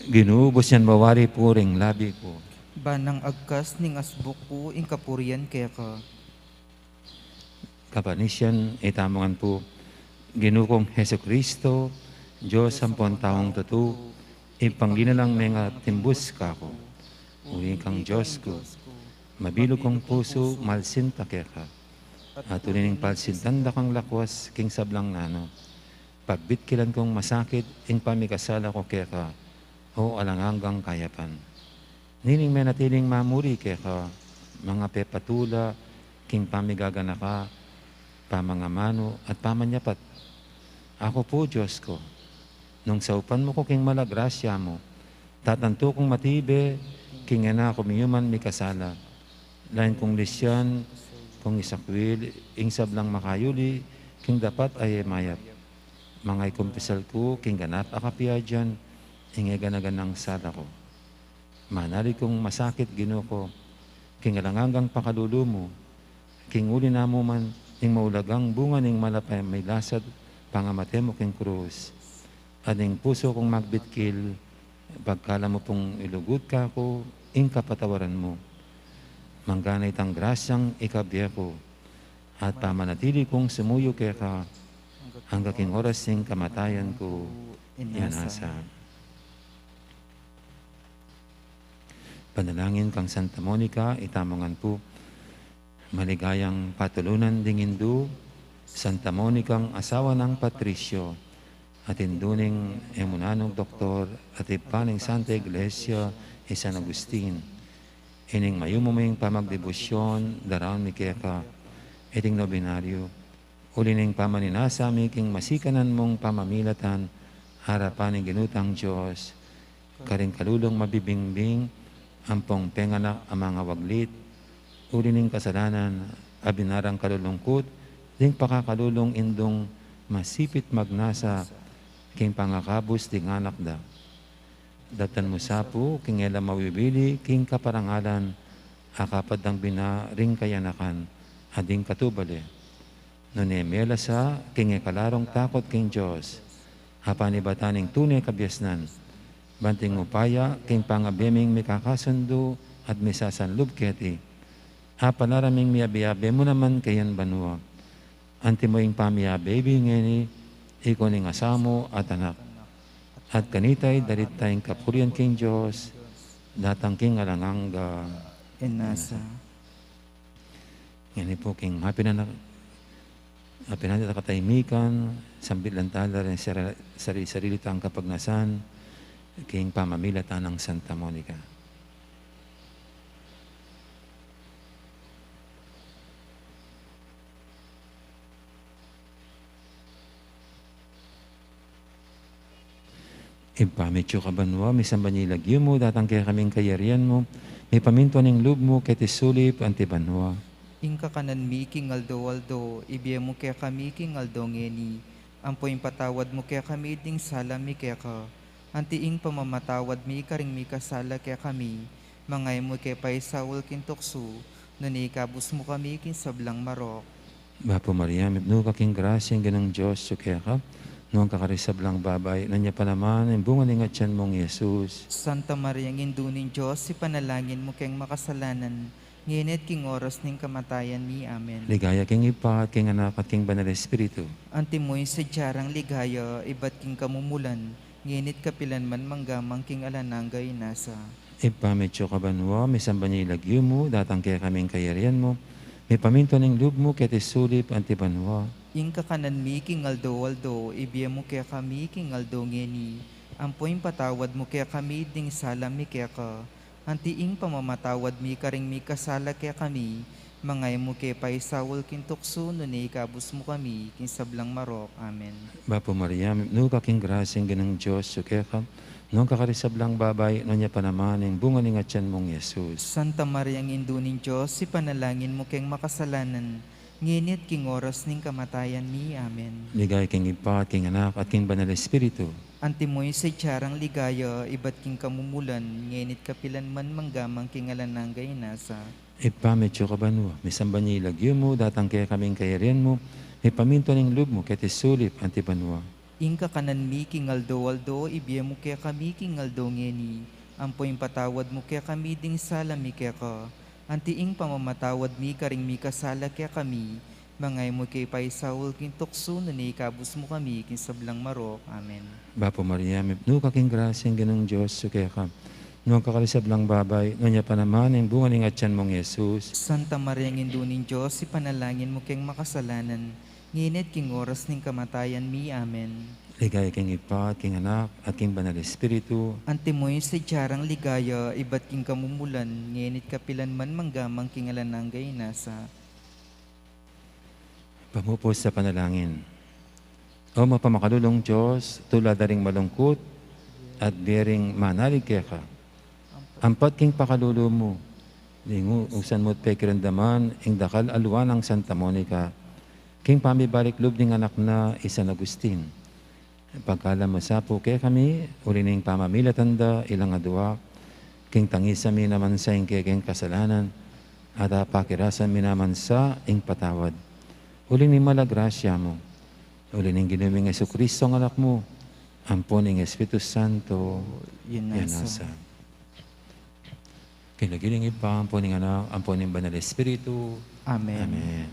Ginuubos yan mawari puring labi ko. Banang agkas ning asbuk ko, ing kapurian kaya ka. Kapanisyan, itamongan po, Ginukong Heso Kristo, Diyos sampon taong tutu, ipangginalang mga timbus ka ko. Uri kang Diyos ko, mabilog kong puso, malsinta kaya ka. At ulining palsintanda kang lakwas, king sablang nano. Pagbitkilan kong masakit, ing pamikasala ko kaya ka, o alanganggang kayapan. Nining menatiling mamuri kaya ka, mga pepatula, king pamigagana ka, pamangamano at pamanyapat. Ako po, Diyos ko, nung saupan mo ko king malagrasya mo, tatanto kong matibe, king ena kumiyuman mi kasala. Lain kong lisyan, kung isakwil, ing sablang makayuli, king dapat ay mayap. Mga ikumpisal ko, king ganap akapya dyan, ing eganaganang sala ko. Manali kong masakit ginuko, king alanganggang pakalulu mo, king uli na mo man, ing maulagang bunga ning malapay may lasad, pangamate mo king krus. At ing puso kong magbitkil, pagkala mo pong ilugod ka ko, ing kapatawaran mo. Mangganay tang grasyang ikabya ko, at pamanatili kong sumuyo kaya ka, hanggang oras ing kamatayan ko, inasa. Panalangin kang Santa Monica, itamongan po, maligayang patulunan dingindu, Santa Monicang asawa ng Patricio, at induning emunanong doktor, at ipaning Santa Iglesia, San Agustin. Ining mayumuming pamagdebosyon, daraon mi keka, iting nobinaryo, ulining pamaninasa mi king masikanan mong pamamilatan, harapan ng ginutang Diyos, karing kalulong mabibingbing, ampong penganak ang mga waglit, ulining kasalanan, abinarang kalulungkot, ding pakakalulong indong masipit magnasa, king pangakabos ding anak da. Datan mo sapo, king ela mawibili, king kaparangalan, akapad ng binaring kayanakan, ading katubali. Nunemela sa, king ekalarong takot king Diyos, hapanibataning tunay kabyasnan, banting upaya, king pangabeming may kakasundo, at may sasanlub keti, apanaraming miyabiyabe mo naman kayan banwa. Anti mo yung pamiyabe, ngeni, ikoning asamo at anak. At kanitay, dalit tayong kapurian king Diyos, datang king alangangga. Inasa. Ngani po king hapinanak, hapinanak katahimikan, sambil lantala rin sarili tang kapagnasan, king pamamilatan ng Santa Monica. Ipamityo ka banwa, misang banilagyo mo, datang kaya kaming kayarian mo, may paminto ng loob mo, ketisulip, antibanwa. Ingka kanan mi king aldo, ibiya mo kaya kami king aldo ngeni. Ampoy patawad mo kaya kami ding sala mi kaya ka. Antiing pamamatawad mi karing mi kasala kaya kami. Mangay mo kaya pa'y sawal kin tukso. Nuni kabus mo kami kin sablang marok. Bapo Maria, mipno ka king grasyang ganang Diyos, so kaya ka, noong kakarisablang babay, nanya pa naman, ang bunga ng atyan mong Yesus. Santa Maria ngindunin Diyos, si panalangin mo kayong makasalanan. Nginit king oras ning kamatayan mi. Amen. Ligaya king ipa, king anak, at king banal Espiritu. Antimoy sa diyarang ligaya, iba't king kamumulan. Nginit kapilan man manggamang king alananga inasa. Ipamityo ka banwa, misang banilagyo mo, datang kaya kaming kayarian mo, may paminto ng loob mo, ketisulip, antibanwa. Ing kakanan mi king aldo, ibiya mo kaya kami king aldo ngeni. Ampoy patawad mo kaya kami ding sala mi kaya ka. Antiing pamamatawad mi karing mi kasala kaya kami. Mangay mo kaya pa'y sawal kin tukso, nuni kabus mo kami king sablang marok. Amen. Bapo Maria, mipno ka king grasyang ganang Diyos, so kaya ka, noong kakarisablang babay, nanya pa naman, ang bunga ng atyan mong Yesus. Santa Maria ngindunin Diyos, si panalangin mo kayong makasalanan. Nginit king oras ning kamatayan mi. Amen. Ligay king ipa, at king anak, at king banal Espiritu. Antimoy sa tiyarang ligaya, iba't king kamumulan, nginit kapilan man manggamang king alananga inasa. Ipamityo ka banwa, misang banilagyo mo, datang kaya kaming kayarian mo, may paminto ng loob mo, ketisulip, antibanwa. Inka kanan mi kingaldo-aldo, ibiyemo kaya kami kingaldo ngeni. Ampoy patawad mo kaya kami ding sala mi kaya ka. Antiing pamamatawad mi karing mi kasala kaya kami. Mangay mo kay paisaul kin tukso na ni ikabus mo kami kin sablang marok. Amen. Bapo Maria, no kaking grasyang ginong Diyos, sukaya ka. Noong kakalisablang babay, no niya pa naman ang bunga ng atyan mong Yesus. Santa Maria Nginduning Diyos, ipanalangin mo kayong makasalanan. Nginit king oras ning kamatayan mi. Amen. Ligaya king Ipa, king Anak, at king Banal Espiritu. Antimoy sa tiyarang ligaya, iba't king kamumulan, nginit kapilan man manggamang king alananggay nasa. Pamupos sa panalangin. O mapamakadulong Diyos, tulad daring malungkot at biyering manalig kaya ka. Ampat king pakalulo mo, lingu usan mo't pekirandaman, ing dakal aluan ng Santa Monica, king pamibalik loob ng anak na San Agustin. Pagkala masapo kaya kami, uli ning pamamilatanda, ilang adwa, king tangisa mi naman sa ing keng kasalanan, at pakirasan mi naman sa ing patawad. Uli ning malagrasya mo, uli ning ginuming Jesucristo ang anak mo, ampon ing Espiritu Santo, Yun nasa. yanasa. Kinagiling Ipa, ampon ning anak, ampon ning Banal Espiritu. Amen. Amen.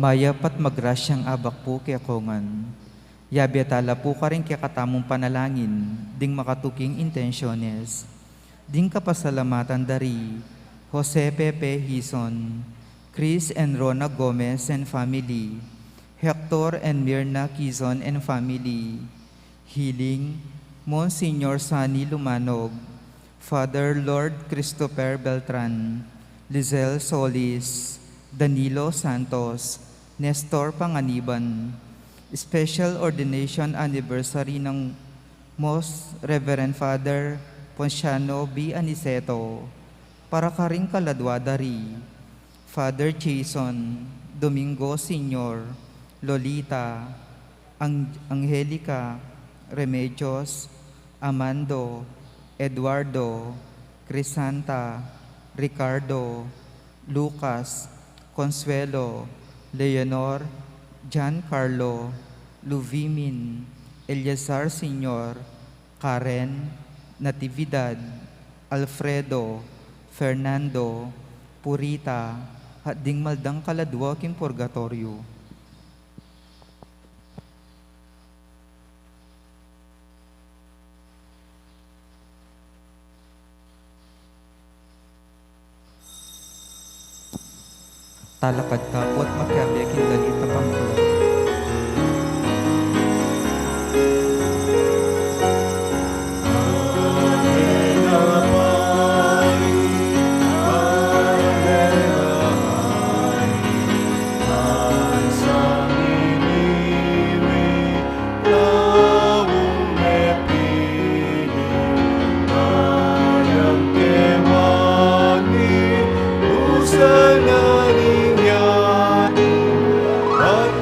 Mayapat magrasyang abak po kaya kongan. Yabi atala po ka rin kaya katamong panalangin, ding makatuking intensyones. Ding kapasalamatan dari, Jose Pepe Hison, Chris and Rona Gomez and family, Hector and Mirna Quizon and family, Healing, Monsignor Sani Lumanog, Father Lord Christopher Beltran, Lizelle Solis, Danilo Santos, Nestor Panganiban, Special Ordination Anniversary ng Most Reverend Father Ponciano B. Aniceto, para karing kaladwadari, Father Jason, Domingo Senior, Lolita, Angelica, Remedios, Amando, Eduardo, Crisanta, Ricardo, Lucas, Consuelo, Leonor, Giancarlo, Luvimin, Eliazar Senior, Karen, Natividad, Alfredo, Fernando, Purita, at ding maldang kaladwa king purgatorio. Talakad kapot magkabi king dalita pamukla. At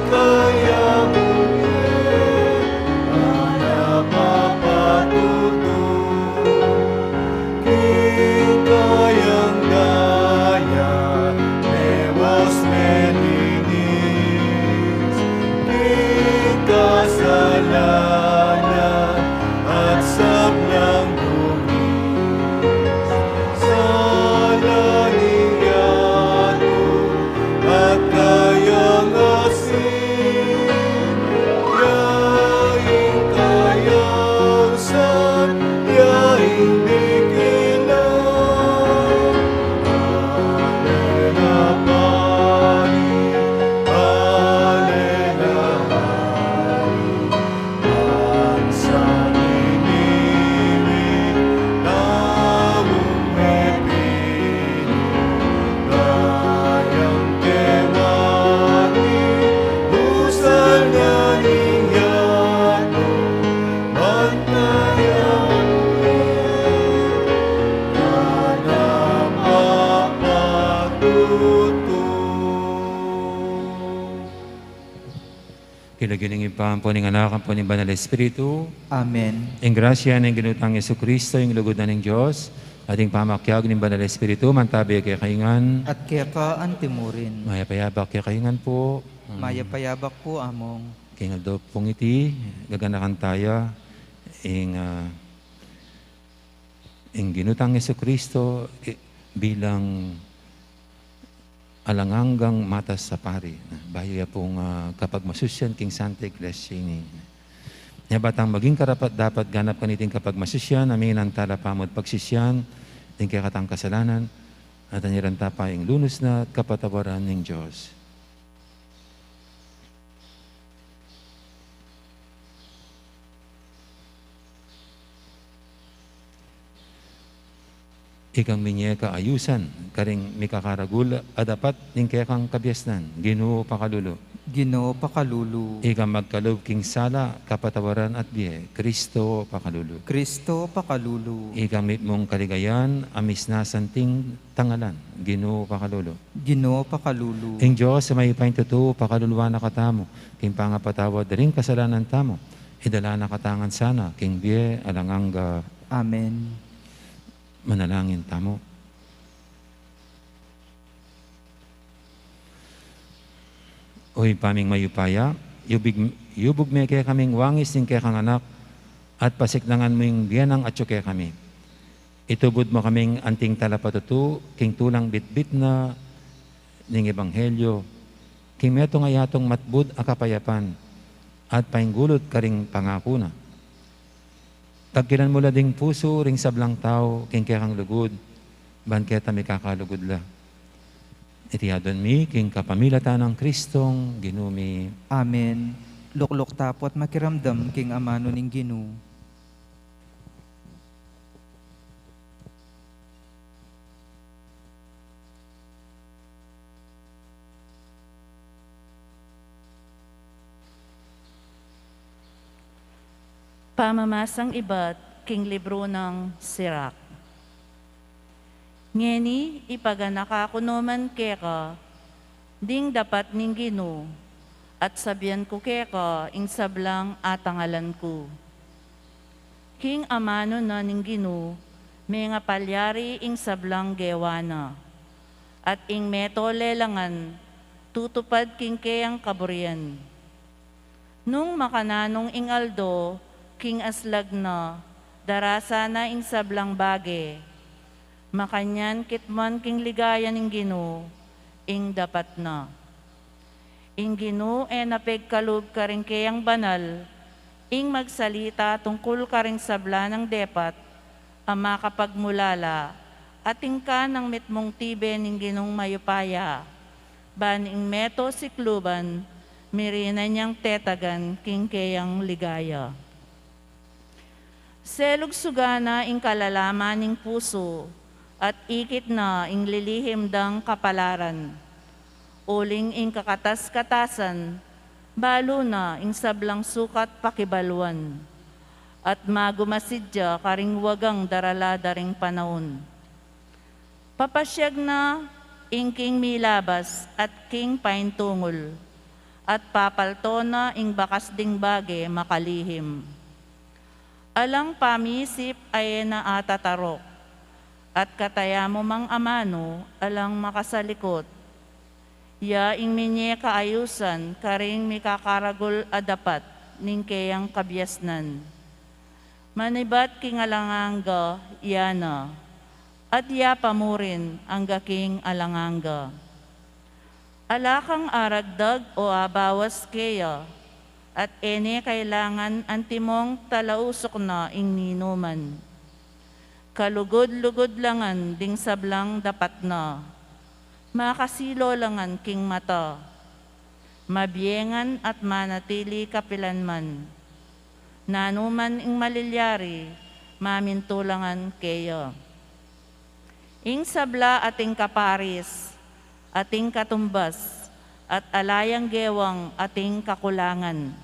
giningipaan po ng anak po ng Banal Espiritu, Amen. ang grasya ng ginutang Yesu Kristo, yung lugod na ng Diyos, ating pamakyag ng Banal Espiritu, mantabi kay kaingan, At kaya ka antimurin. mayapayabak kay kaingan po, Mayapayabak po among. kay do pong iti, gaganakan tayo, ang ginutang Yesu Kristo bilang alanganggang matas sa pari. Bayo ya pong kapag masusyan king Santa Iglesia ni. Ya batang maging karapat dapat ganap kaniting kapag masusyan, amin ang talapamod pagsisyan, ting kaya katang kasalanan, at aniran tapayang lunos na at kapatawaran ng Diyos. Ikang minye ka ayusan, karing mikakaragul, adapat ning kaya kang kabyasnan, Ginoo pakalulo. Ginoo pakalulu. Ikang magkalob king sala, kapatawaran at biye, Kristo pakalulo. Kristo pakalulu. Ikang mitmong kaligayan, amis na santing tangalan, Ginoo pakalulo. Ginoo pakalulu. Ing Diyos sa may paintuto, pakaluluwa na katamo, king pangapatawad ring kasalanan tamo, idala na katangan sana, king biye alanganga. Amen. Manalangin tamo. Oy paming mayupaya, yubog me kaya kaming wangis ning kaya kang anak, at pasiklangan mo yung biyanang atyo kaya kami. Itubod mo kaming anting talapatutu, king tulang bitbit na ning ebanghelyo, king meto nga yatong matbud akapayapan, at painggulot karing pangako na. Tagkilan mo ding puso, ring sablang tao, king kaya kang lugod, ban kaya tami kakalugod la. Itiyadon mi, king kapamilatan ng Kristong, ginumi. Amen. Luklok tapo at makiramdam king amano ning Ginoo. Pamamasang iba't king libro ng Sirak. Ngeni ipaganakakunuman keka, ding dapat ning Ginoo, at sabihan ko keka ing sablang atangalan ko. King amano na ning Ginoo, may nga palyari ing sablang gewana, at ing meto lelangan, tutupad king kayang kaburian. Nung makananong ing aldo, king aslag na, darasa na ing sablang bage, makanyan kitman king ligaya ning Ginoo, ing dapat na. Ing Ginoo napegkalub karing kayang banal, ing magsalita tungkol karing sabla ng depat, ama kapagmulala, at ka ng mitmong tibe ning Ginong mayupaya, ban ing meto sikluban, mirina niyang tetagan king kayang ligaya. Selog sugana ing kalalaman ning puso, at ikit na ing lilihim dang kapalaran. Uling ing kakatas-katasan, balo na ing sablang sukat pakibaluan. At magumasidya karing wagang darala daring panahon. Papasyag na ing king milabas at king paintungol, at papalto na ing bakas ding bage makalihim. Alang pamisip ay naatatarok, at kataya mo mang amano alang makasalikot. Ya ing minye kaayusan karing mikakaragol adapat ning kayang kabyasnan. Manibat king alanganga yana, at ya pamurin ang gaking alanganga. Alakang aragdag o abawas kaya, at kailangan antimong talausok na ing ninuman. Kalugod-lugod langan ding sablang dapat na, makasilo langan king mata, mabiyengan at manatili kapilanman. Nanuman ing malilyari, mamintulangan kaya. Ing sabla ating kaparis, ating katumbas, at alayang gewang ating kakulangan.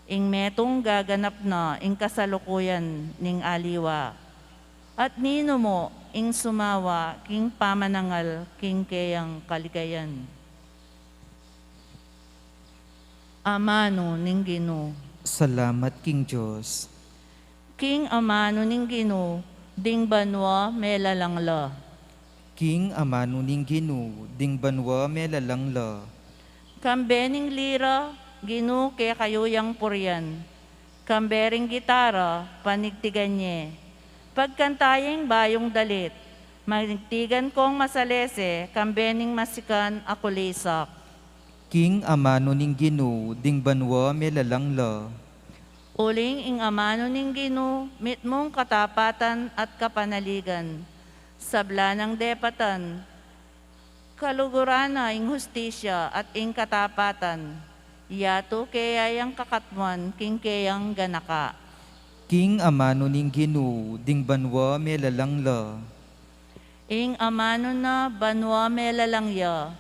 Ing metong gaganap na ing kasalukuyan ning aliwa. At nino mo ing sumawa king pamanangal king kayang kaligayan. Amano ning Ginoo. Salamat king Diyos. King amano ning Ginoo, ding banwa melalangla. King amano ning Ginoo, ding banwa melalangla. Kambening lira, Ginoo kaya kayo yang puryan. Kambering gitara, panigtigan niya. Pagkantayeng bayong dalit, manigtigan kong masalese, kambening masikan ako lisak. King amano ning Ginoo, ding banwa melalangla. Uling ing amano ning Ginoo, mitmong katapatan at kapanaligan. Sabla ng depatan, kalugurana ing hustisya at ing katapatan. Yato kayayang kakatwan, king kayang ganaka. King amano ning Ginoo, ding banwa melalangla. Ing amano na banwa melalangya,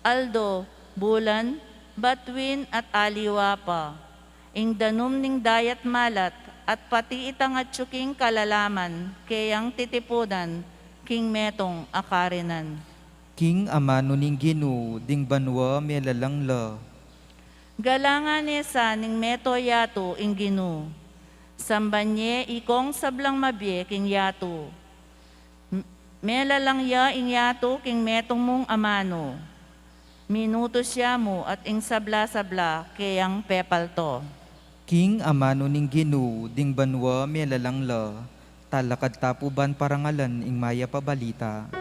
aldo, bulan, batwin at aliwa pa. Ing danum ning dayat malat at pati itang at tsuking kalalaman, kayang titipudan, king metong akarinan. King amano ning Ginoo, ding banwa melalangla. Galangan nesa ning meto yato ing Ginoo. Sambanye ikong sablang mabye king yato. Melalangya ing yato king metong mong amano. Minuto siya mo at ing sabla-sabla kayang pepalto. King amano ning Ginoo, ding banwa melalangla. Talakad tapuban parangalan ing maya pabalita.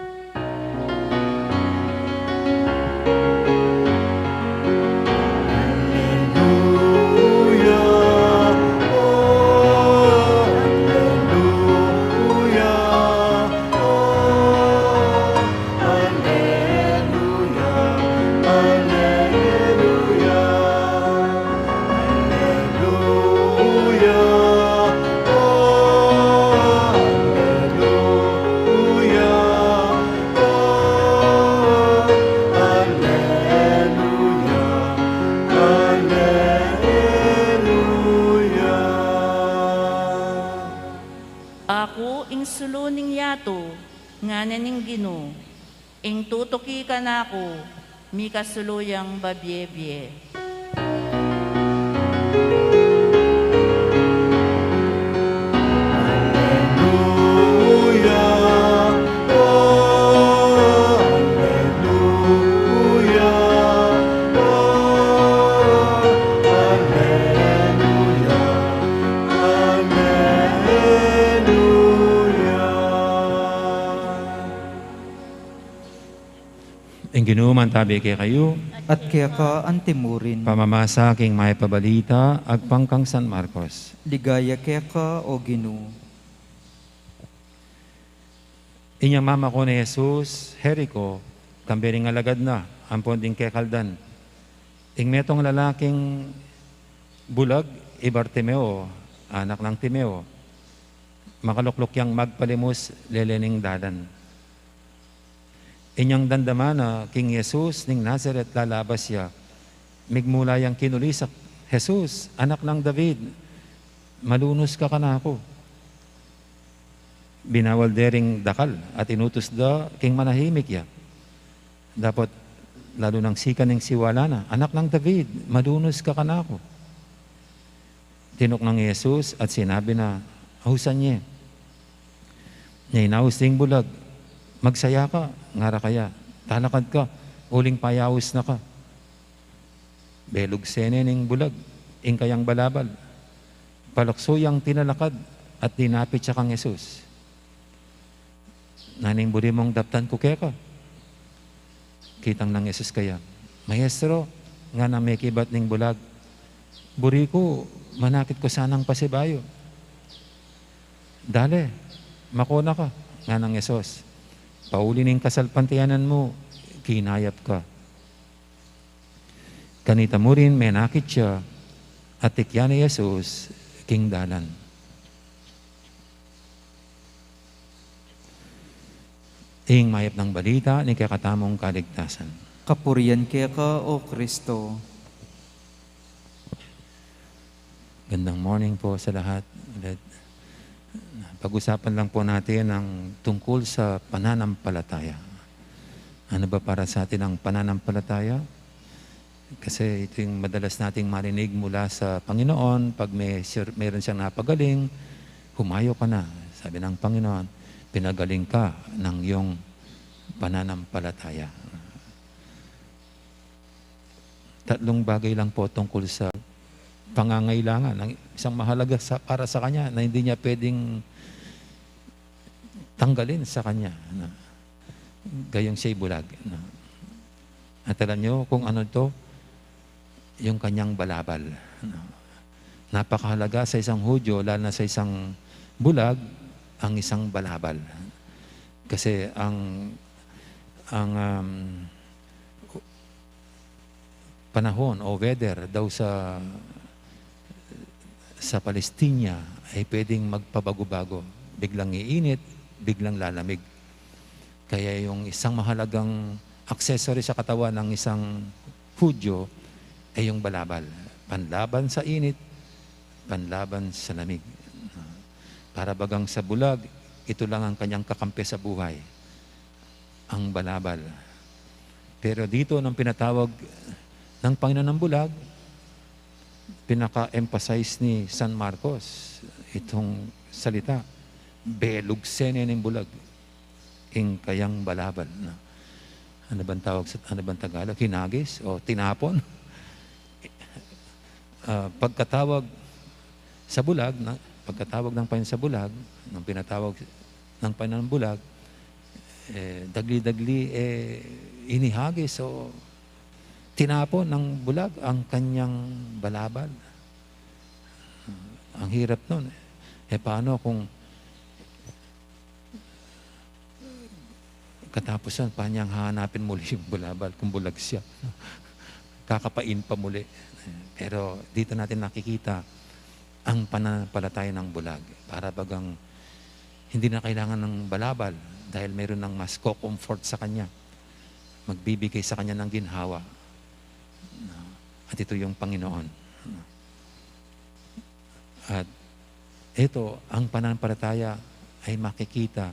Ako ing suluning yato, ngananing Ginoo. Ing tutuki ka na ako, mi kasuluyang babyebye. Ing Ginoo man tabi kay kayo, At kaya ka antimurin. pamamasa king may pabalita, agpangkang San Marcos. Ligaya kaya ka, o Ginoo. Inyang mama ko ni Jesus, Jericho, kambering alagad na, ampon ding kay kaldan. Ing metong lalaking bulag, Bartimeo, anak ng Timeo, makaluklok yang magpalimos, lelening dadan. Inyang dandamana, King Jesus, ning Nazareth lalabas siya. Migmula yang kinulisak, Jesus, anak ng David, malunos ka na ako. Binawal dering dakal at inutos da king manahimik ya. Dapat lalo ng sika ng siwala na, anak ng David, malunos ka na ako. Tinok ng Jesus at sinabi na, ahusan niya. Niya inaus ding bulag, magsaya ka, ngara kaya, talakad ka, uling payawis na ka. Belog sene ning bulag, ing kayang balabal. Palaksuyang tinalakad at dinapit siya kang Jesus. Naning buri mong daptan ko kaya ka. Kitang ng Jesus kaya, Maestro, nga na may kibat ning bulag, buri ko, manakit ko sanang pasibayo. Dale, makuna ka, nga ng Jesus. Pauli ning kasalpantiyanan mo, kinayap ka. Kanita mo rin, may nakit siya, at tikyan ni Jesus, king dalan. Ing mayap ng balita ni kakatamong kaligtasan. Kapurian kaya ka, o Kristo. Gandang morning po sa lahat. Pag-usapan lang po natin ang tungkol sa pananampalataya. Ano ba para sa atin ang pananampalataya? Kasi ito yung madalas nating marinig mula sa Panginoon. Pag mayroon siyang napagaling, humayo ka na. Sabi ng Panginoon, pinagaling ka ng iyong pananampalataya. Tatlong bagay lang po tungkol sa pangangailangan ng isang mahalaga para sa kanya na hindi niya pwedeng tanggalin sa kanya. Gayong siya'y bulag. At alam niyo kung ano to? Yung kanyang balabal. Napakahalaga sa isang Hudyo, lalo na sa isang bulag, ang isang balabal. Kasi ang panahon o weather daw sa Palestina ay pwedeng magpabago-bago. Biglang iinit, biglang lalamig. Kaya yung isang mahalagang accessory sa katawan ng isang Hudyo ay yung balabal. Panlaban sa init, panlaban sa lamig. Para bagang sa bulag, ito lang ang kanyang kakampi sa buhay, ang balabal. Pero dito nang pinatawag ng Panginoon ng bulag, pinaka-emphasize ni San Marcos itong salita, belugsene ng bulag, ing kayang balabal. Ano bang tawag ano bang Tagalog? Hinagis o tinapon? Pagkatawag sa bulag, pagkatawag ng Panginoon sa bulag, nang pinatawag ng Panginoon ng bulag, dagli-dagli inihagis o tinapon ng bulag ang kanyang balabal. Ang hirap nun. Paano kung katapusan, paano niyang hahanapin muli yung balabal kung bulag siya? Kakapain pa muli. Pero dito natin nakikita ang pananampalataya ng bulag. Para bagang hindi na kailangan ng balabal dahil mayroon ng mas co-comfort sa kanya. Magbibigay sa kanya ng ginhawa. At ito yung Panginoon. At ito, ang pananampalataya ay makikita,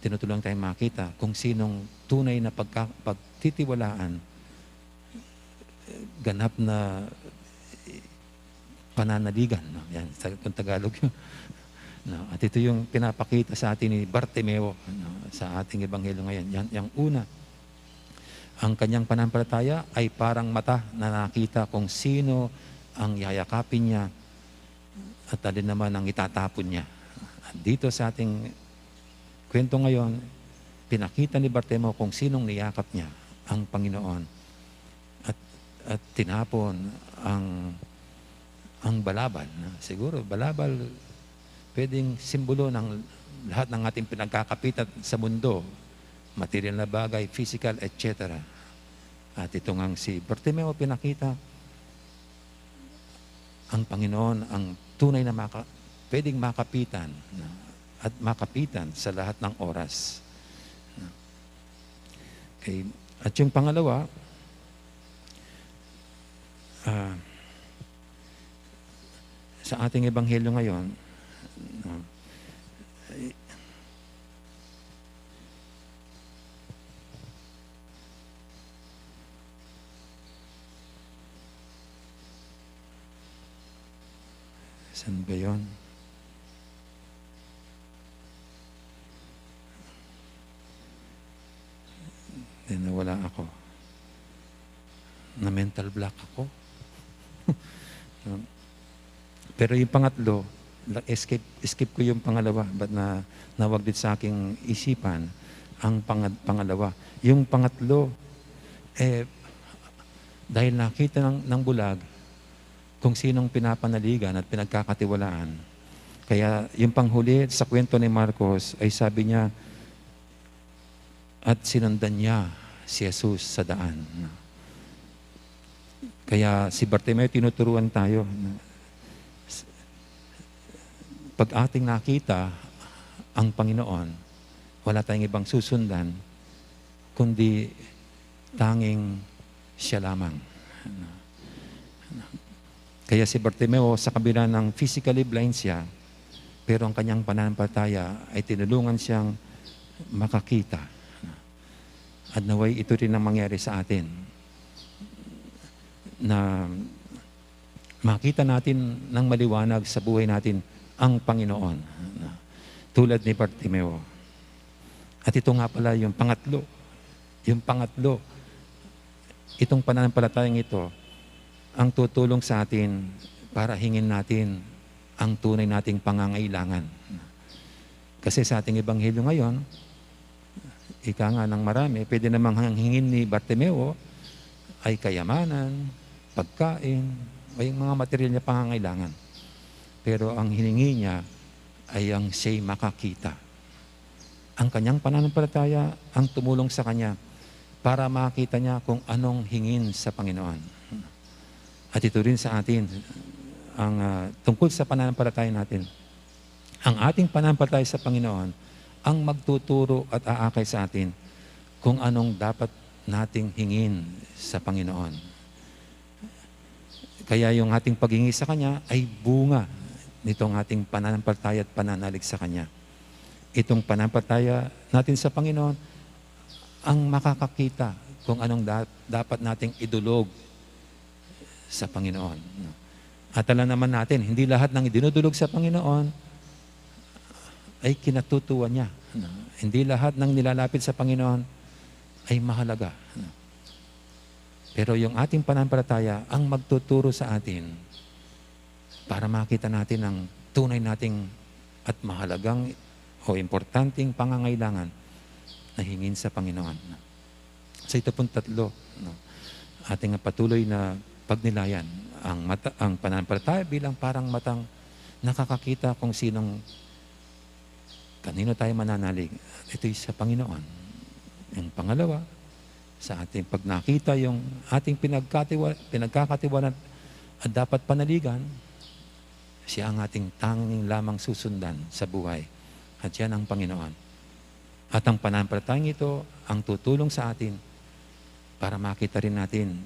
tinutulungan tayong makita kung sinong tunay na pagtitiwalaan, ganap na pananaligan. No? Yan, kung Tagalog yun. No? At ito yung pinapakita sa atin ni Bartimeo, no? Sa ating ebanghelyo ngayon. Yan, yung una, ang kanyang pananampalataya ay parang mata na nakita kung sino ang yayakapin niya at alin naman ang itatapon niya. At dito sa ating kwento ngayon, pinakita ni Bartimeo kung sinong niyakap niya, ang Panginoon. At tinapon ang balabal. Siguro, balabal, pwedeng simbolo ng lahat ng ating pinagkakapitan sa mundo. Material na bagay, physical, etc. At ito ngang si Bartimeo pinakita ang Panginoon, ang tunay na pwedeng makapitan at makapitan sa lahat ng oras. Okay. At yung pangalawa, sa ating ebanghelyo ngayon, saan ba yun? Nawala ako. Na mental block ako. Pero yung pangatlo, skip ko yung pangalawa, but nawag din sa aking isipan ang pangalawa. Yung pangatlo, dahil nakita ng bulag kung sinong pinapanaligan at pinagkakatiwalaan. Kaya yung panghuli sa kwento ni Marcos ay sabi niya, at sinundan niya si Jesus sa daan. Kaya si Bartimeo tinuturuan tayo. Pag ating nakita ang Panginoon, wala tayong ibang susundan, kundi tanging siya lamang. Kaya si Bartimeo, sa kabila ng physically blind siya, pero ang kanyang pananampalataya ay tinulungan siyang makakita. At naway ito rin ang mangyari sa atin. na makita natin ng maliwanag sa buhay natin ang Panginoon. Tulad ni Bartimeo. At ito nga pala yung pangatlo. Yung pangatlo, itong pananampalatayang ito, ang tutulong sa atin para hingin natin ang tunay nating pangangailangan. Kasi sa ating ebanghelyo ngayon, ika nga ng marami, pwede namang hingin ni Bartimeo ay kayamanan, pagkain, o yung mga material niya pangangailangan. Pero ang hiningi niya ay ang siya'y makakita. Ang kanyang pananampalataya ang tumulong sa kanya para makita niya kung anong hingin sa Panginoon. At ito rin sa atin, ang tungkol sa pananampalataya natin. Ang ating pananampalataya sa Panginoon ang magtuturo at aakay sa atin kung anong dapat nating hingin sa Panginoon. Kaya yung ating paghingi sa Kanya ay bunga nitong ating pananampalataya at pananalig sa Kanya. Itong pananampalataya natin sa Panginoon ang makakakita kung anong dapat nating idulog sa Panginoon. At alam naman natin, hindi lahat ng idinudulog sa Panginoon ay kinatutuwa niya. Hindi lahat ng nilalapit sa Panginoon ay mahalaga. Pero yung ating pananampalataya ang magtuturo sa atin para makita natin ang tunay nating at mahalagang o importanteng pangangailangan na hingin sa Panginoon. So ito pong tatlo, ating patuloy na pagnilayan. Ang pananampalataya bilang parang matang nakakakita kung kanino tayo mananalig. Ito'y sa Panginoon. Yung pangalawa, sa ating pag nakita yung ating pinagkakatiwanan at dapat panaligan, siya ang ating tanging lamang susundan sa buhay. At yan ang Panginoon. At ang pananampalatayang ito ang tutulong sa atin para makita rin natin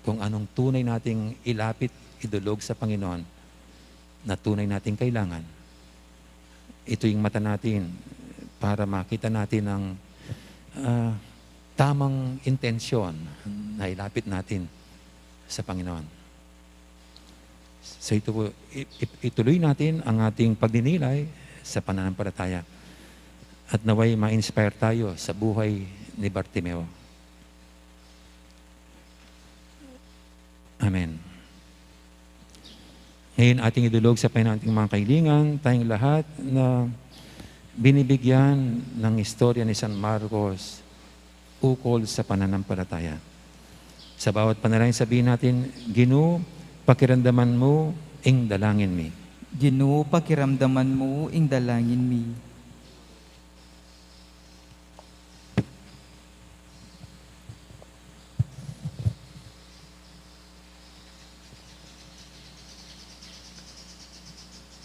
kung anong tunay nating ilapit, idulog sa Panginoon na tunay nating kailangan. Ito yung mata natin para makita natin ang tamang intensyon na ilapit natin sa Panginoon. So ituloy natin ang ating pagdinilay sa pananampalataya at naway ma-inspire tayo sa buhay ni Bartimeo. Amen. Ngayon ating idulog sa Panginoon ating mga kailingan, tayong lahat na binibigyan ng istorya ni San Marcos ukol sa pananampalataya. Sa bawat panalangin sabihin natin, Ginoo, pakiramdaman mo, ing dalangin mi. Ginoo, pakiramdaman mo, ing dalangin mi.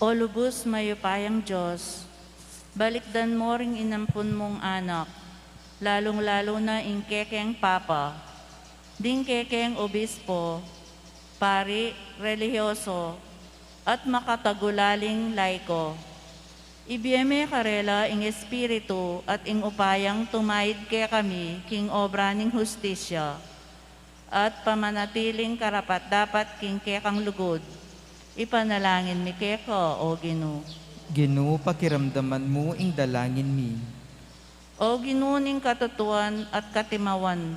O lubos mayupayang Diyos, balikdan mo ring inampun mong anak, lalong-lalo na ing kekeng Papa, ding kekeng Obispo, pari, relihiyoso, at makatagulaling laiko. Ibiyeme karela ing espiritu at ing upayang tumayid ke kami king obra ning hustisya, at pamanatiling karapat dapat king kekang lugod. Ipanalangin mi keko, O Ginoo. Ginoo, pakiramdaman mo, ing dalangin mi. O Ginoo ning katutuan at katimawan,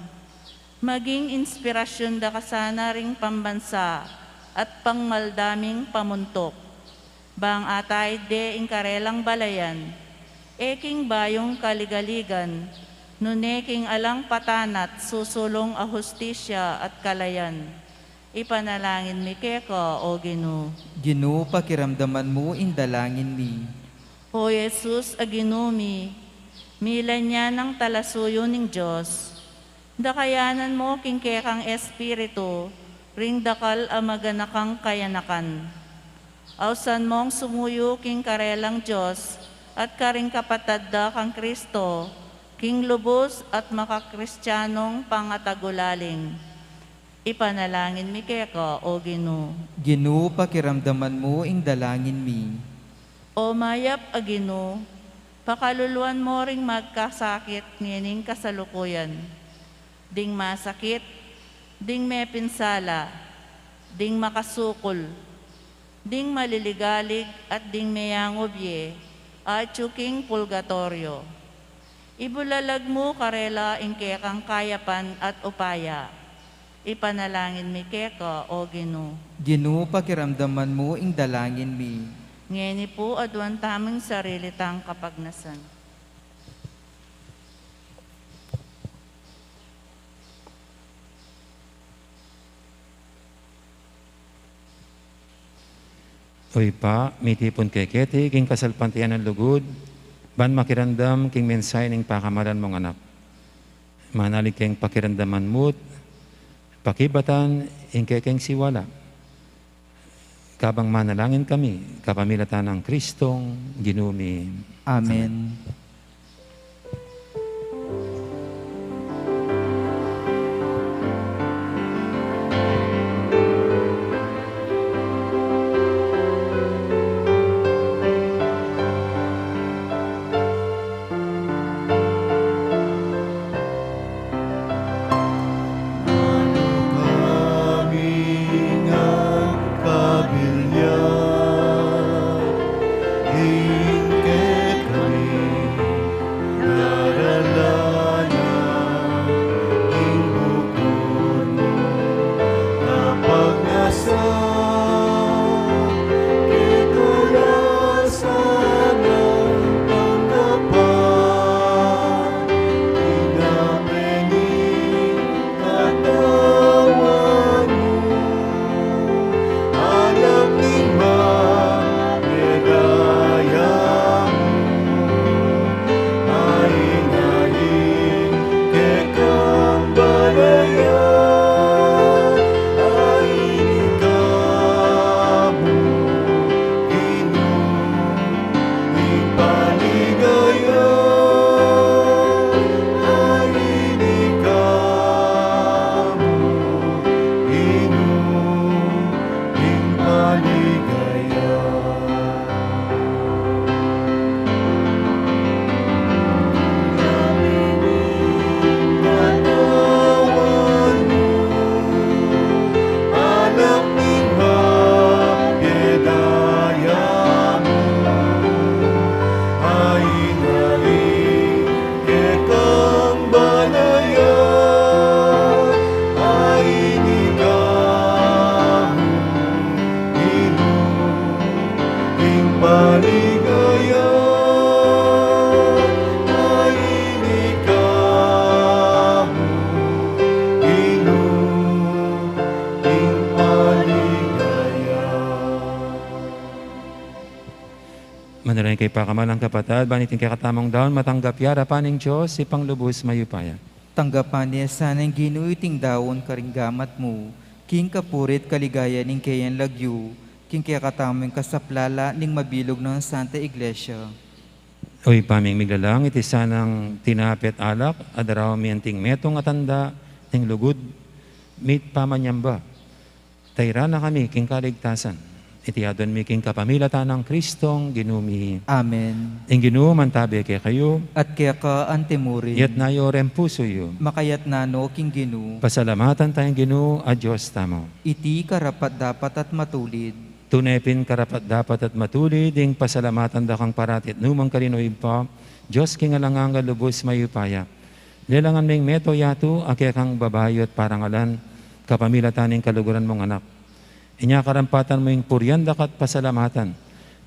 maging inspirasyon da kasana ring pambansa at pangmaldaming pamuntok. Bang atay de ing karelang balayan, eking bayong kaligaligan, nuneking alang patanat susulong a hustisya at kalayan. Ipanalangin mi keko, O Ginoo. Ginoo, pakiramdaman mo, ing dalangin mi. O Jesus, a Ginoo mi, milan niya ng talasuyo ning Diyos, dakayanan mo king kekang espiritu, ring dakal a maganakang kayanakan. Ausan mong sumuyo king karelang Diyos, at karing kapatad da kang Kristo, king lubos at makakristyanong pangatagulaling. Ipanalangin mi keko, O Ginoo. Ginoo, pakiramdaman mo, ing dalangin mi. O mayap a Ginoo, pakaluluan mo ring magkasakit nining kasalukuyan. Ding masakit, ding may pinsala, ding makasukol, ding maliligalig at ding mayangobye, at yuking pulgatorio. Ibulalag mo karela ingkekang kayapan at upaya. Ipanalangin mi keka o Ginoo. Ginoo, pakiramdaman mo ing dalangin mi. Ngeni po adwan tamang sarili tang kapagnasan. Uy pa, mitipon kay keti, king kasalpantian ng lugod, ban makirandam, king mensay ning pakamalan mong anak. Manalig keng pakirandaman mo't, pakibatan, ing kekeng siwala. Kabang manalangin kami, kapamilatan ng Kristong ginumi. Amen. Manalangin kay pakamalang kapatad, banitin kay katamang daon, matanggap yara paning Diyos, ipang lubos mayupaya. Tanggapan niya sanang ginuiting dawon karinggamat mo, king kapurit kaligaya ning kayan lagyu, king kaya katamang kasaplala ning mabilog ng Santa Iglesia. Uy paming miglalang, iti sanang tinapet alak, adaraw miyanting metong atanda, ting lugod, mit pamanyamba. Tayra na kami, king kaligtasan. Iti adon mi king kapamilatan ng Kristong ginumi. Amen. Ing ginuman tabi kay kayo, At kaya ka antemurin, yat na yorem puso yo. makayat nano king ginu, Pasalamatan tayong ginu, a Diyos tamo. iti karapat dapat at matulid. Tunepin karapat dapat at matulid, ing pasalamatan da kang paratit numang kalinoy pa, Diyos king alangang lubos mayupaya. Lilangan ming meto yato, ake kang babayo at parangalan, kapamilatan ng kaluguran mong anak. Inya karampatan mo yung puryanda kat pasalamatan.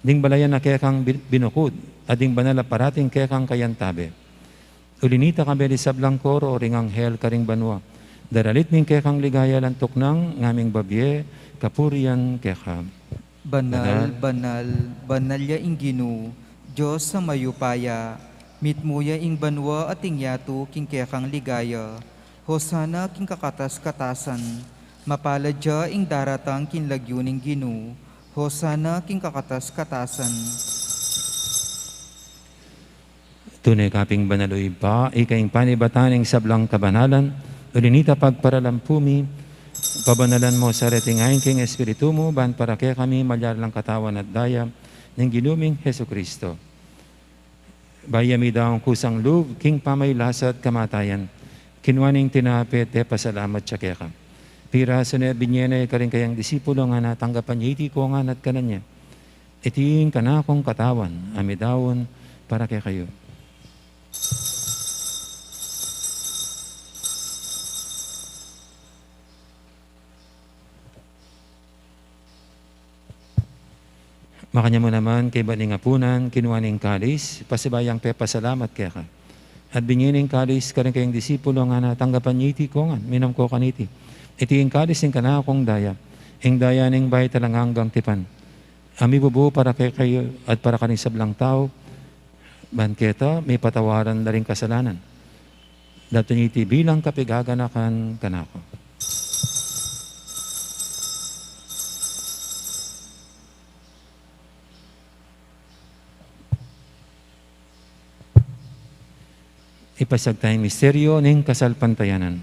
Ding balayan na kekang binukod, ading banala parating kekang kayantabe. Ulinita kami di sablang koro o ring anghel karing banwa. Daralit ning kekang ligaya lantok ng ngaming babye, kapurian keka. Banal, banal, banal ya ing ginu, Diyos sa mayupaya, mitmuya ing banwa at ing yato king kekang ligaya, hosana king kakatas-katasan, mapaladya ing daratang kinlagyo ning ginu, hosana king kakatas-katasan. Tunay kaping banaloy pa, ikaing panibataning sablang kabanalan, ulinita pagparalampumi, pabanalan mo sa retingayin king Espiritu mo, ban para kaya kami malyalang katawan at daya, ng ginuming Heso Kristo. Bayami daw ang kusang loob, king pamaylasat kamatayan, kinwaning tinapit, pasalamat siya kaya ka. Piraso na binyena karing kayang disipulo nga natanggapan niya iti ko nga nat kanan niya. Iting kanakong katawan, amidawon para kay kayo. Makanya mo naman kay baning apunan, kinuhaning kalis, pasibayang pasalamat kaya ka. At bingining kalis karing kayang disipulo nga natanggapan niya iti ko nga, minam ko kaniti. Iting kalis ng kanakong daya, ing daya ning bahay talang hanggang tipan. Ami bubu para kay kayo at para kaning sablang tao, banketa, may patawaran na rin kasalanan. Dato iti bilang kapigaganakan kanako. Ipasag tayong misteryo ng kasalpantayanan.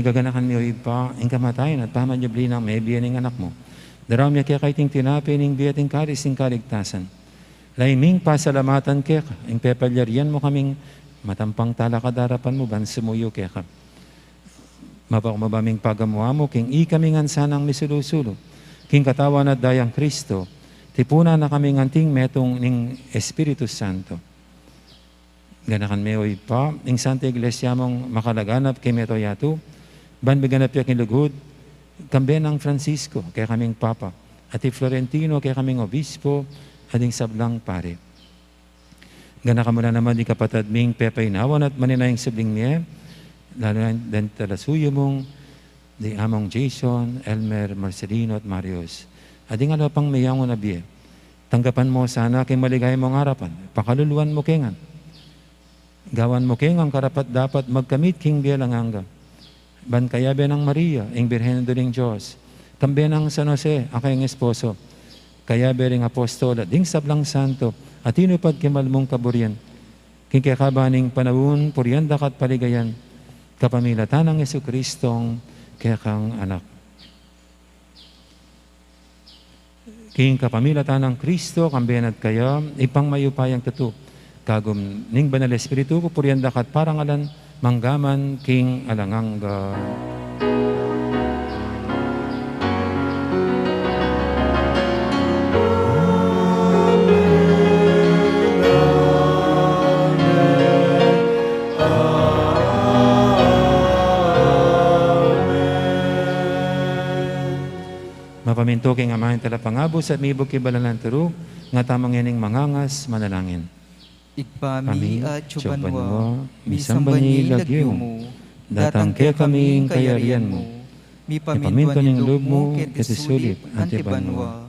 Gaganakan niyo ipa, ang kamatayan at pamanjabli ng may biyan ng anak mo. Daram niya kaya kaiting tinapi ng biyating karis ng kaligtasan. Laiming pasalamatan kaya ka, ang pepalyarian mo kaming matampang talakadarapan mo, bansumuyo kaya ka. Mabaming pagamuha mo, king ikaming ansanang misulusulo, king katawan at dayang Kristo, tipuna na kaming anting metong ng Espiritu Santo. Ganakan mo ipa, ang Santa Iglesia mong makalaganap kay Meto Yato, ban biganap ya kinlugod, kambe ng Francisco, kaya kaming Papa, at Florentino, kaya kaming Obispo, ading sablang pare. Gana ka muna naman di kapatad ming pepainawan at maninayang sabling niya, lalo na din talasuyo mong di among Jason, Elmer, Marcelino at Marius. Ading ano pang mayangon na biye. Tanggapan mo sana kay maligay mong harapan, pakaluluan mo kengan. Gawan mo kengang karapat dapat magkamit king biya lang hanggang. Ban kaya be ng Maria, ang Birhen ng Diyos. Kambe ng San Jose, ang kayang esposo. Kaya be ring apostol at ding sablang santo, at inupad kimal mong kaburian. King kakabaning panahon, purianda kat paligayan, kapamilatan ng Jesucristong kaya kang anak. King kapamilatan ng Kristo, kambehan at kaya, ipang mayupayang tatu. Kagum ning banal espiritu, purianda kat parangalan, manggaman king alangangga. Mapaminto king amahin talapangabos at mibog kibalalan turu, nga tamang yaning mangangas manalangin. Igpami at Chubanwa, chubanwa, misambanyi lagyo mo, datang kaya kaming kayarian mo, mi paminto pamintuan ning ni loob loob mo, mo, ketisulip, ketisulip, antibanwa.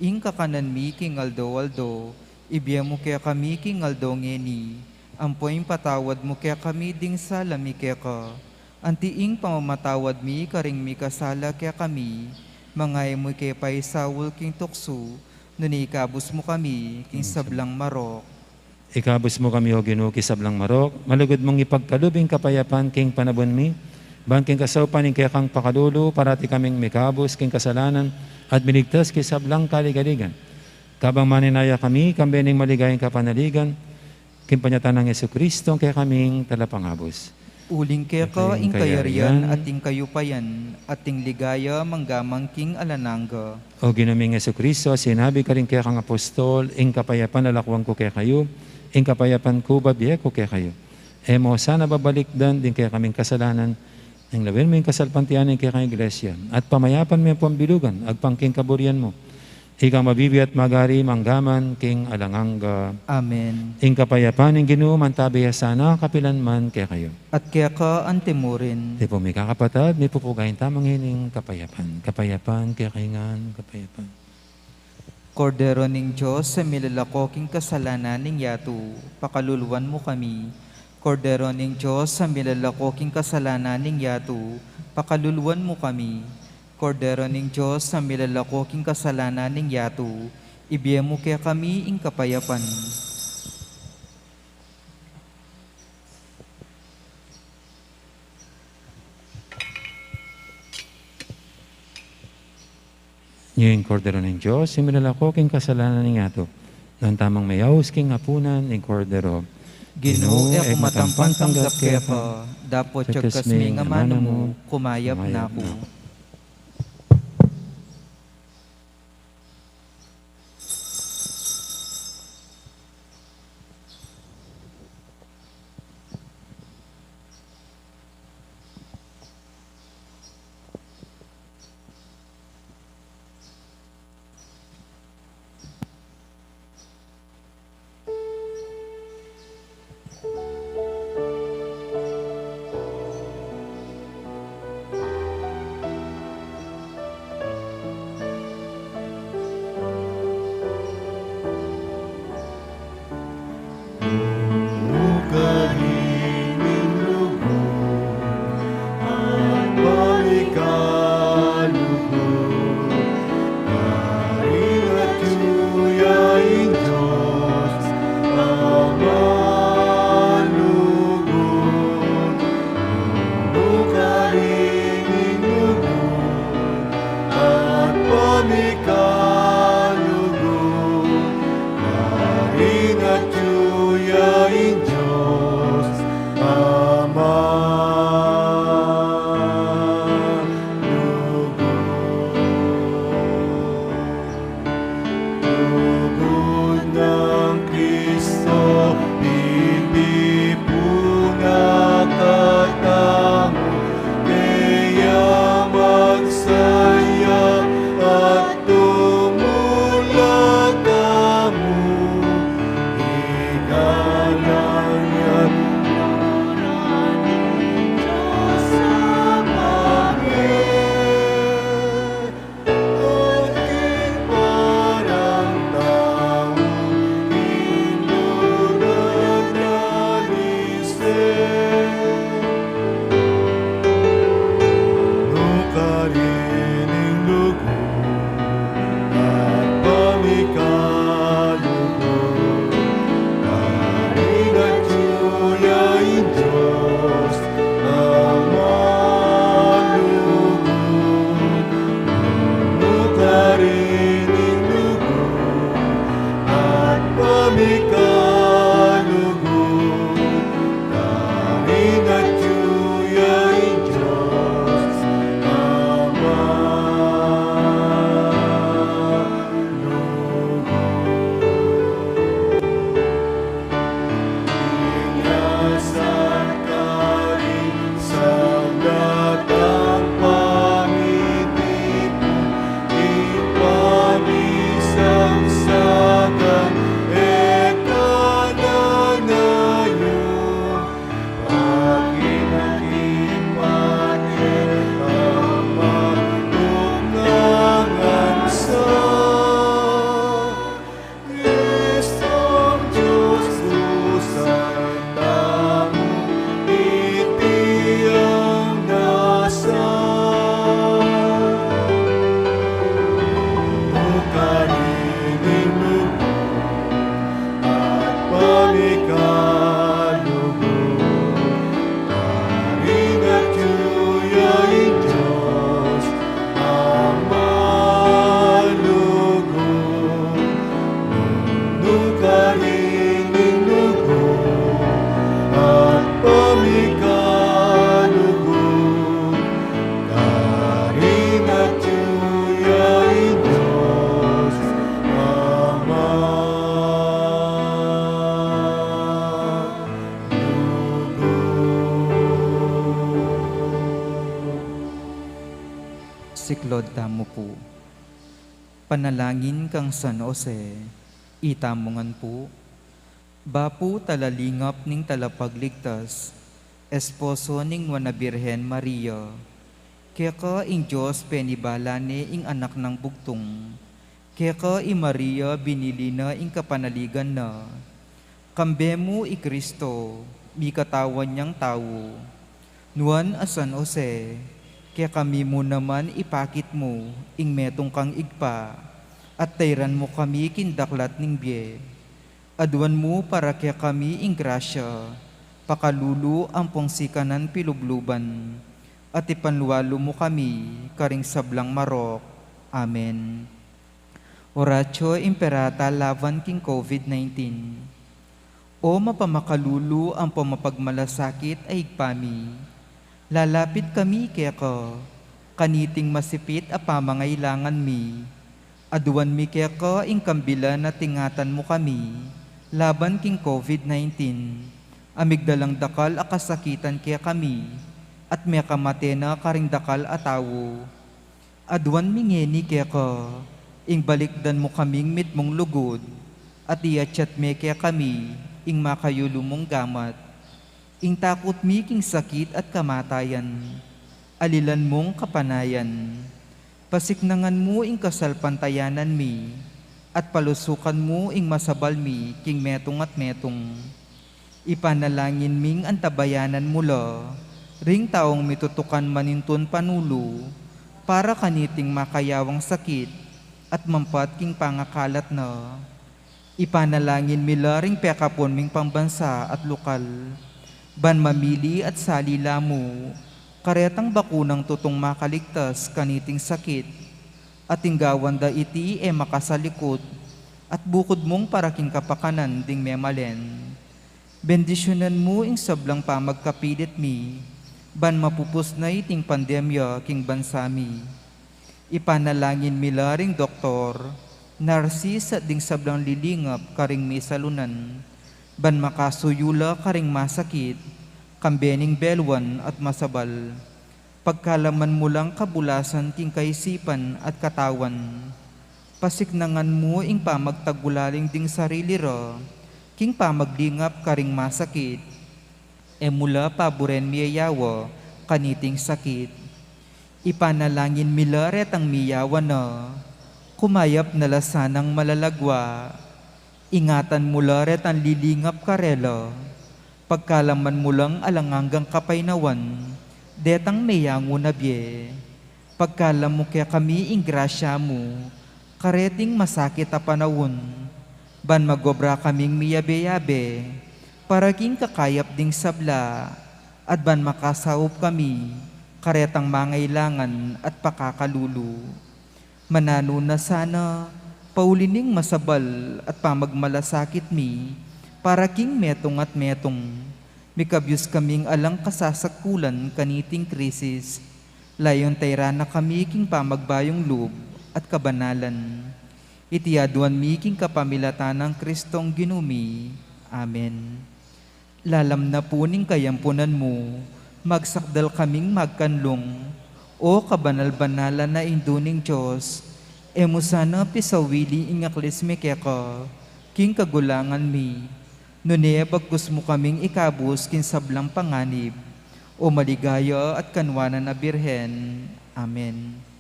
Ing kakanan mi king aldo, ibiya mo kaya kami king aldo ngeni, ampoy patawad mo kaya kami ding sala mi kaya ka, antiing pamamatawad mi karing mi kasala kaya kami, mangay mo kaya paisawul king tukso, nunikabos mo kami king sablang marok. Ikabos mo kami o Ginoo kisablang marok, malugod mong ipagkalubing kapayapan king panabon mi, ban king kasaupan ing kaya kang pakadulo, parati kaming mikabos king kasalanan, at binigtas kisablang kaligaligan. Kabang maninaya kami, kambening maligayang kapanaligan, king panyatan ng Jesucristo, kaya kaming talapangabos. Uling kaya ka, ing kayarian, at ing kayupayan, at ing ligaya, manggamang king alananga. O Ginoong Jesucristo, sinabi ka rin kaya kang apostol, ing kapayapan lalakwang ko kaya kayo, ing kapayapan ko babiye ko kaya kayo. Emo sana babalikdan din kaya kaming kasalanan, ing lawin mo yung kasalpantianin kaya kang iglesia, at pamayapan mo yung pambilugan, agpangking kaburian mo. Ikaw mabibi at magari, manggaman, king alanganga. Amen. Ing kapayapan ng Ginoo, mantabiya sana, kapilan man kaya kayo. At kaya ka antemurin. Di po may kakapatad, may pupugayin tamang hining kapayapan. Kapayapan, kaya kaingan, kapayapan. Kordero ning Diyos sa milalakoking kasalanan ning yato, pakaluluwan mo kami. Kordero ning Diyos, sa milalakoking kasalanan ning yato, pakaluluwan mo kami. Kordero ning Diyos, sa milalakoking kasalanan ning yato, ibiyem mo kaya kami ing kapayapan. Ngayon, Kordero ng Diyos, imilalako king kasalanan ng ato. Noong tamang mayaws king hapunan ng Kordero. Ginoo, Ginoo, ako matampan tanggap kaya ka. ka, dapot Pagkas tiyag kasmi may nga mano amano mo, mo, kumayap na ako. Siklod tamo po. Panalangin kang San Jose, itamongan po. Bapu talalingap ning talapagligtas, esposo ning wana Birhen Maria. Kaya ka ing Diyos penibalane ing anak ng bugtong. Kaya ka i Maria binili na ing kapanaligan na. Kambemo i Kristo, mi katawan niyang tawo. Nuan a San Jose, kaya kami mo naman ipakit mo, ing metong kang igpa, at tayran mo kami kindaklat ning biye. Aduan mo para kaya kami ing grasya, pakalulu ang pongsikanan pilubluban, at ipanluwalo mo kami, karing sablang marok. Amen. Oratio Imperata laban king COVID-19. O mapamakalulu ang pamapagmalasakit ay igpami. Lalapit kami kaya ko, kaniting masipit a pamangailangan mi. Aduan mi kaya ko ing kambila na tingatan mo kami, laban king COVID-19. Amigdalang dakal a kasakitan kaya kami, at may kamate na karing dakal a tawo. Aduan mi ngeni kaya ko, ing balikdan mo kaming mitmong lugod, at iachat me kaya kami, ing makayulo mong gamat. Ing takot mi king sakit at kamatayan, alilan mong kapanayan. Pasiknangan mo ing kasalpantayanan mi, at palusukan mo ing masabal mi king metong at metong. Ipanalangin ming antabayanan mula, ring taong mitutukan manintun panulo, para kaniting makayawang sakit, at mampat king pangakalat na. Ipanalangin mila ring pekapon ming pambansa at lokal, ban mamili at salila mo, karetang bakunang tutong makaligtas kaniting sakit, at inggawan da iti makasalikod, at bukod mong paraking kapakanan ding memalen. Bendisyonan mo ing sablang pamagkapilit mi, ban mapupus na iting pandemya king bansami. Ipanalangin mila ring doktor, narsis at ding sablang lilingap karing may salunan, ban makasuyula karing masakit, kambening belwan at masabal. Pagkalaman mo lang kabulasan king kaisipan at katawan, pasiknangan mo ing pamagtagulaling ding sarili ra, king pamaglingap karing masakit, mula paboren miyayawa kaniting sakit. Ipanalangin mila retang miyawa na, kumayap na lasanang malalagwa, ingatan mula retang lilingap karela, pagkalaman mo lang alanganggang kapainawan, detang mayango na biye. Pagkalam mo kaya kami ing grasya mo, kareting masakit a panawon, ban magobra kaming miyabe-yabe, para king kakayap ding sabla, at ban makasaup kami, karetang mangailangan at pakakalulu. Manano na sana, paulining masabal at pamagmalasakit mi, para king metong at metong, mikabyos kaming alang kasasakulan kaniting krisis, layon tayra na kami king pamagbayong loob at kabanalan. Itiaduan mi king kapamilatan ng Kristong ginumi. Amen. Lalam na puning kayampunan mo, magsakdal kaming magkanlong, o kabanal-banalan na induning Diyos, emo sana pisawili ingaklis mi keka, king kagulangan mi, nune bagkus mo kaming ikabus kin sablang panganib, o maligaya at kanwanan na Birhen. Amen.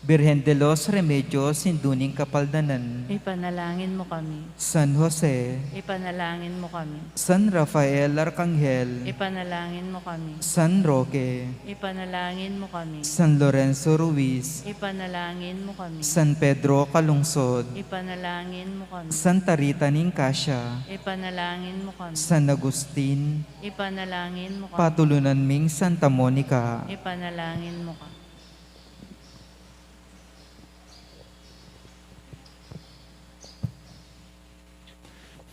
Birhen de los Remedios, sinduning kapaldanan, Ipanalangin mo kami. San Jose, Ipanalangin mo kami. San Rafael Arcangel, Ipanalangin mo kami. San Roque, Ipanalangin mo kami. San Lorenzo Ruiz, Ipanalangin mo kami. San Pedro Calungsod, Ipanalangin mo kami. Santa Rita Nicasia, Ipanalangin mo kami. San Agustin, Ipanalangin mo kami. Patulunan ming Santa Monica, Ipanalangin mo kami.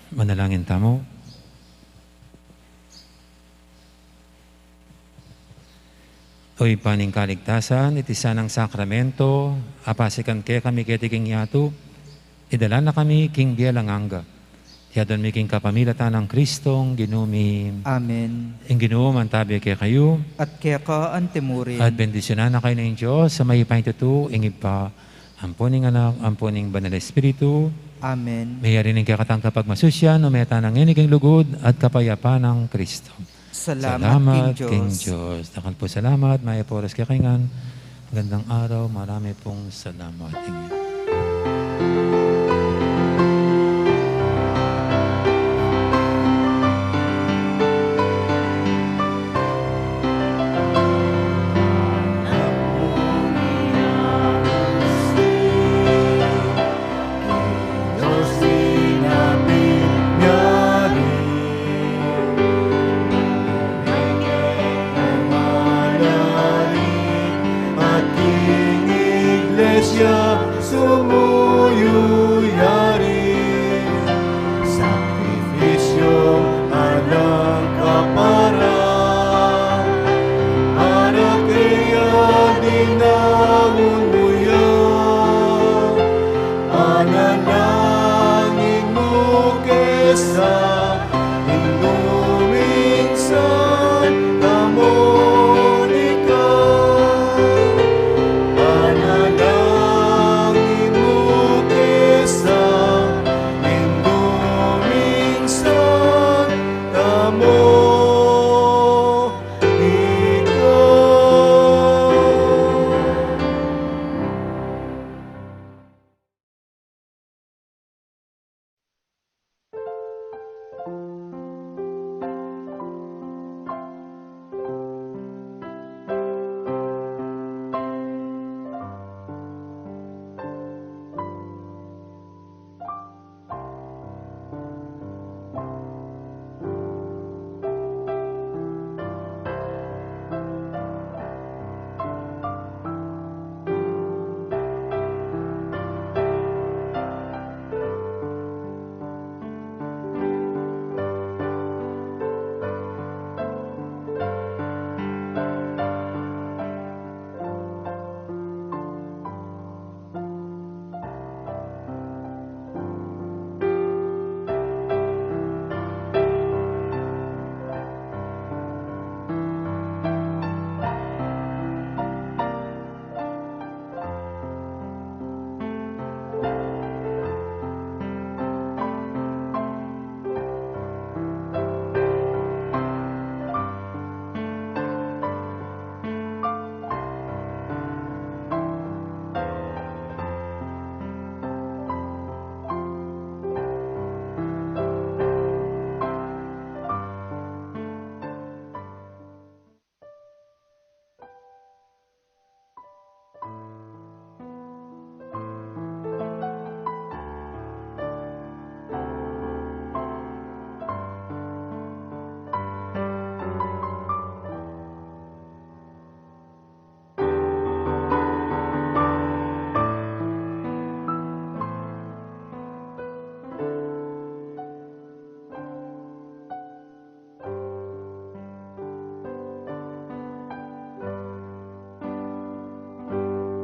Manalangin tamo. Oy paning kaligtasan, iti sanang sakramento, apasikan ke kami ketiking yato, idala na kami king bialanganga. Tiyadon mi king kapamilatan ng Kristong ginumi. Amen. Ing Ginoo mantabi ke kayo, At kaya ka antemurin, at bendisyonan na kayo ng Diyos sa may pahintutu, ingib pa, amponing anak, amponing banal Espiritu, Amen. may yarinig kakatang kapag masusyan, umeta ng iniging lugod at kapayapa ng Kristo. Salamat, King Diyos. Diyos. Takal po salamat, may poros kakingan. Gandang araw, marami pong salamat. Amen. Amen.